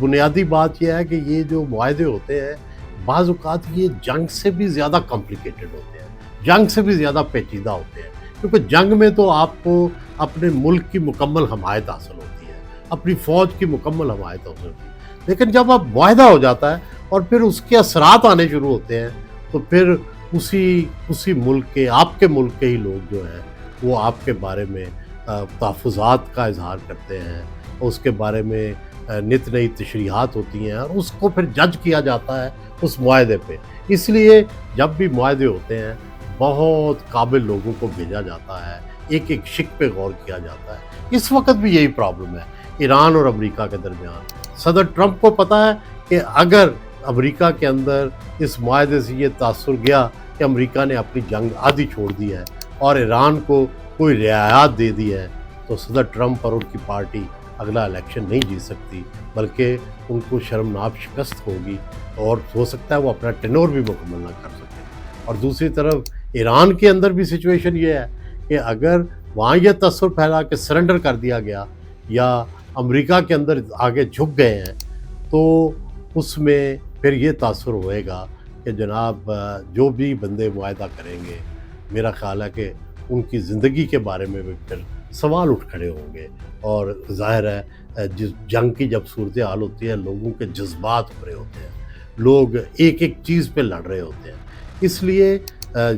بنیادی بات یہ ہے کہ یہ جو معاہدے ہوتے ہیں بعض اوقات یہ جنگ سے بھی زیادہ کمپلیکیٹڈ ہوتے ہیں، جنگ سے بھی زیادہ پیچیدہ ہوتے ہیں، کیونکہ جنگ میں تو آپ کو اپنے ملک کی مکمل حمایت حاصل ہوتی ہے، اپنی فوج کی مکمل حمایت حاصل ہوتی ہے، لیکن جب اب معاہدہ ہو جاتا ہے اور پھر اس کے اثرات آنے شروع ہوتے ہیں تو پھر اسی ملک کے، آپ کے ملک کے ہی لوگ جو ہیں وہ آپ کے بارے میں تحفظات کا اظہار کرتے ہیں، اس کے بارے میں نت نئی تشریحات ہوتی ہیں اور اس کو پھر جج کیا جاتا ہے اس معاہدے پہ۔ اس لیے جب بھی معاہدے ہوتے ہیں بہت قابل لوگوں کو بھیجا جاتا ہے، ایک ایک شق پہ غور کیا جاتا ہے۔ اس وقت بھی یہی پرابلم ہے ایران اور امریکہ کے درمیان۔ صدر ٹرمپ کو پتہ ہے کہ اگر امریکہ کے اندر اس معاہدے سے یہ تاثر گیا کہ امریکہ نے اپنی جنگ آدھی چھوڑ دی ہے اور ایران کو کوئی رعایات دے دی ہے تو صدر ٹرمپ اور ان کی پارٹی اگلا الیکشن نہیں جیت سکتی، بلکہ ان کو شرمناک شکست ہوگی اور ہو سکتا ہے وہ اپنا ٹینور بھی مکمل نہ کر سکے۔ اور دوسری طرف ایران کے اندر بھی سچویشن یہ ہے کہ اگر وہاں یہ تصور پھیلا کہ سرنڈر کر دیا گیا یا امریکہ کے اندر آگے جھک گئے ہیں تو اس میں پھر یہ تاثر ہوئے گا کہ جناب جو بھی بندے معاہدہ کریں گے میرا خیال ہے کہ ان کی زندگی کے بارے میں بھی پھر سوال اٹھ کھڑے ہوں گے، اور ظاہر ہے جس جنگ کی جب صورتحال ہوتی ہے لوگوں کے جذبات بھرے ہوتے ہیں، لوگ ایک ایک چیز پہ لڑ رہے ہوتے ہیں۔ اس لیے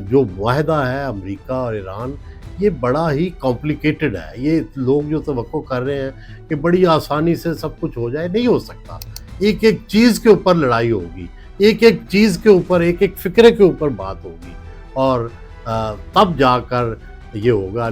جو معاہدہ ہے امریکہ اور ایران یہ بڑا ہی کمپلیکیٹڈ ہے۔ یہ لوگ جو توقع کر رہے ہیں کہ بڑی آسانی سے سب کچھ ہو جائے، نہیں ہو سکتا۔ ایک ایک چیز کے اوپر لڑائی ہوگی، ایک ایک چیز کے اوپر، ایک ایک فکرے کے اوپر بات ہوگی، اور تب جا کر یہ ہوگا۔